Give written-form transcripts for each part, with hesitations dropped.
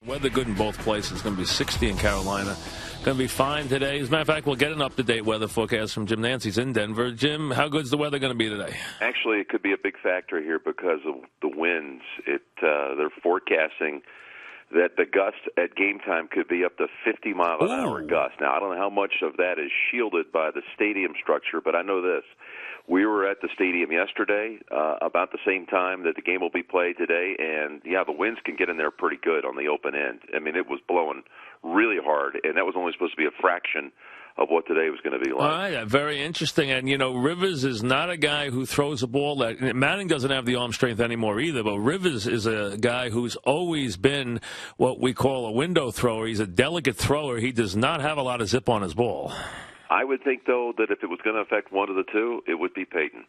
Weather good in both places. It's going to be 60 in Carolina. Going to be fine today. As a matter of fact, we'll get an up-to-date weather forecast from Jim Nantz. He's in Denver. Jim, how good's the weather going to be today? Actually, it could be a big factor here because of the winds. They're forecasting that the gusts at game time could be up to 50-mile-an-hour gusts. Now, I don't know how much of that is shielded by the stadium structure, but I know this. We were at the stadium yesterday about the same time that the game will be played today, and, yeah, the winds can get in there pretty good on the open end. I mean, it was blowing really hard, and that was only supposed to be a fraction of what today was going to be like. All right, very interesting. And, Rivers is not a guy who throws a ball that – Manning doesn't have the arm strength anymore either, but Rivers is a guy who's always been what we call a window thrower. He's a delicate thrower. He does not have a lot of zip on his ball. I would think, though, that if it was going to affect one of the two, it would be Peyton.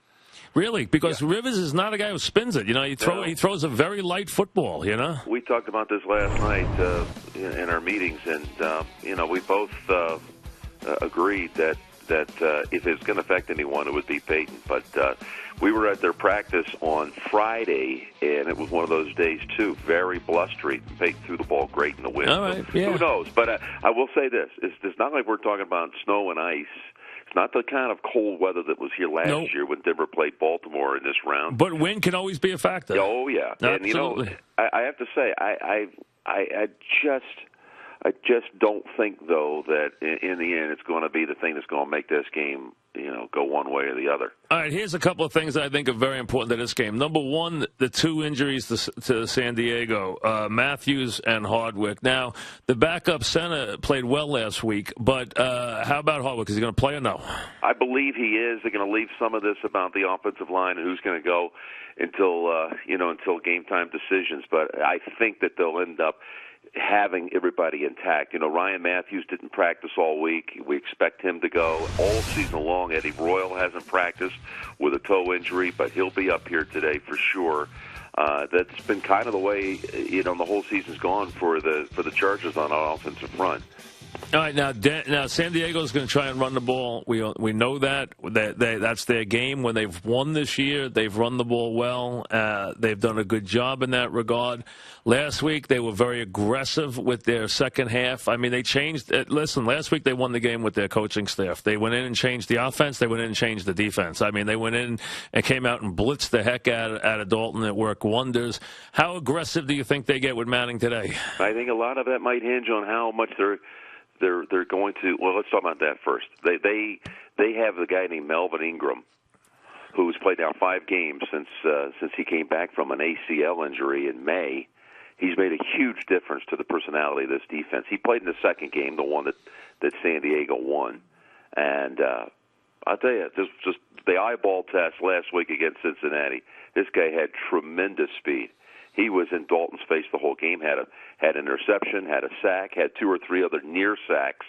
Really? Because Rivers is not a guy who spins it. He throws a very light football, We talked about this last night in our meetings, and, we both agreed that if it's going to affect anyone, it would be Peyton. But we were at their practice on Friday, and it was one of those days, too, very blustery. Peyton threw the ball great in the wind. All right, Who knows? But I will say this. It's not like we're talking about snow and ice. It's not the kind of cold weather that was here last year when Denver played Baltimore in this round. But wind can always be a factor. Oh, yeah. Absolutely. And, I have to say, I just don't think, though, that in the end it's going to be the thing that's going to make this game, go one way or the other. All right, here's a couple of things that I think are very important to this game. Number one, the two injuries to San Diego, Matthews and Hardwick. Now, the backup center played well last week, but how about Hardwick? Is he going to play or no? I believe he is. They're going to leave some of this about the offensive line and who's going to go until game time decisions, but I think that they'll end up having everybody intact. Ryan Matthews didn't practice all week. We expect him to go all season long. Eddie Royal hasn't practiced with a toe injury, but he'll be up here today for sure. That's been kind of the way, the whole season's gone for the Chargers on our offensive front. All right, now San Diego's going to try and run the ball. We know that's their game. When they've won this year, they've run the ball well. They've done a good job in that regard. Last week, they were very aggressive with their second half. I mean, they changed. Listen, last week they won the game with their coaching staff. They went in and changed the offense. They went in and changed the defense. I mean, they went in and came out and blitzed the heck out of Dalton. It worked wonders. How aggressive do you think they get with Manning today? I think a lot of that might hinge on how much they're going to. Well, let's talk about that first. They have a guy named Melvin Ingram, who's played now 5 games since he came back from an ACL injury in May. He's made a huge difference to the personality of this defense. He played in the second game, the one that San Diego won, and I'll tell you, just the eyeball test last week against Cincinnati. This guy had tremendous speed. He was in Dalton's face the whole game, had an interception, had a sack, had 2 or 3 other near sacks.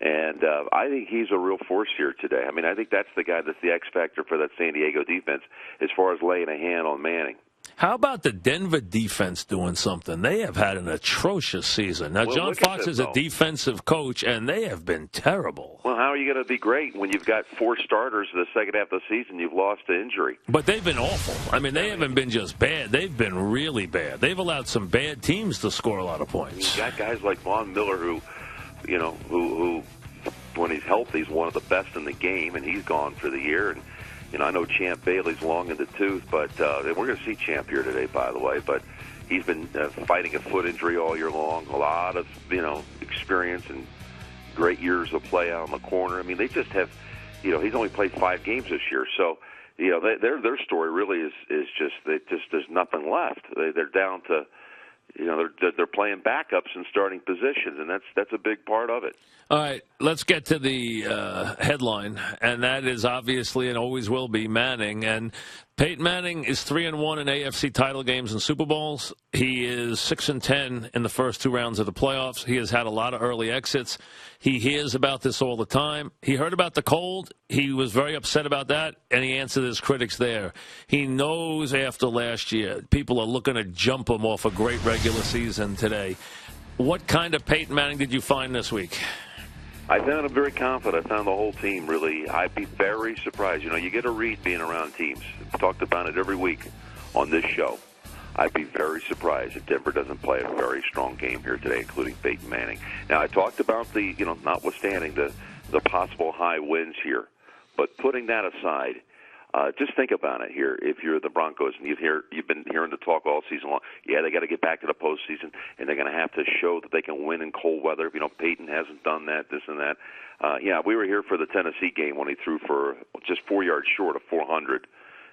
And I think he's a real force here today. I mean, I think that's the guy that's the X factor for that San Diego defense as far as laying a hand on Manning. How about the Denver defense doing something? They have had an atrocious season. Now, John Fox is a defensive coach, and they have been terrible. Well, how are you going to be great when you've got 4 starters in the second half of the season you've lost to injury? But they've been awful. I mean, they haven't been just bad. They've been really bad. They've allowed some bad teams to score a lot of points. You've got guys like Von Miller who when he's healthy, is one of the best in the game, and he's gone for the year. And I know Champ Bailey's long in the tooth, but we're going to see Champ here today, by the way. But he's been fighting a foot injury all year long. A lot of experience and great years of play out on the corner. I mean, they just have, he's only played 5 games this year, so their story really is just there's nothing left. They're down to. They're playing backups in starting positions, and that's a big part of it. All right, let's get to the headline, and that is obviously and always will be Manning. And Peyton Manning is 3-1 in AFC title games and Super Bowls. He is 6-10 in the first 2 rounds of the playoffs. He has had a lot of early exits. He hears about this all the time. He heard about the cold. He was very upset about that, and he answered his critics there. He knows after last year, people are looking to jump him off a great regular season today. What kind of Peyton Manning did you find this week? I found him very confident. I found the whole team really. I'd be very surprised. You get a read being around teams. We've talked about it every week on this show. I'd be very surprised if Denver doesn't play a very strong game here today, including Peyton Manning. Now, I talked about the, notwithstanding the possible high winds here, but putting that aside, just think about it here. If you're the Broncos and you've been hearing the talk all season long, they got to get back to the postseason, and they're going to have to show that they can win in cold weather. Peyton hasn't done that, this and that. We were here for the Tennessee game when he threw for just 4 yards short of 400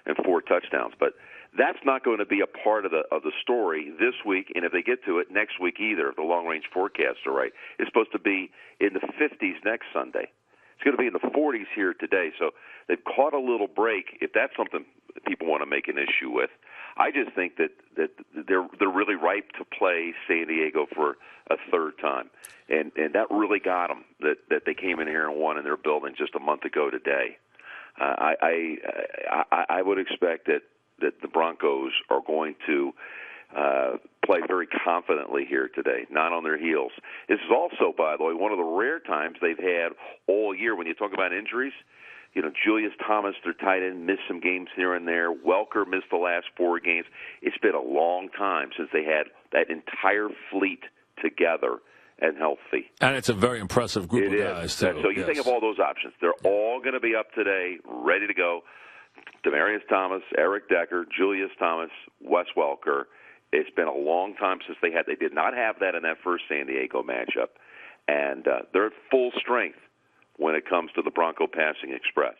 and 4 touchdowns, but that's not going to be a part of the story this week, and if they get to it, next week either, if the long-range forecasts are right. It's supposed to be in the 50s next Sunday. It's going to be in the 40s here today, so they've caught a little break, if that's something people want to make an issue with. I just think that they're really ripe to play San Diego for a third time, and that really got them, that they came in here and won in their building just a month ago today. I would expect that the Broncos are going to play very confidently here today, not on their heels. This is also, by the way, one of the rare times they've had all year when you talk about injuries. Julius Thomas, their tight end, missed some games here and there. Welker missed the last 4 games. It's been a long time since they had that entire fleet together and healthy. And it's a very impressive group of guys, too. So you think of all those options. They're all going to be up today, ready to go. Demaryius Thomas, Eric Decker, Julius Thomas, Wes Welker. It's been a long time since they did not have that in that first San Diego matchup. And they're at full strength when it comes to the Bronco Passing Express.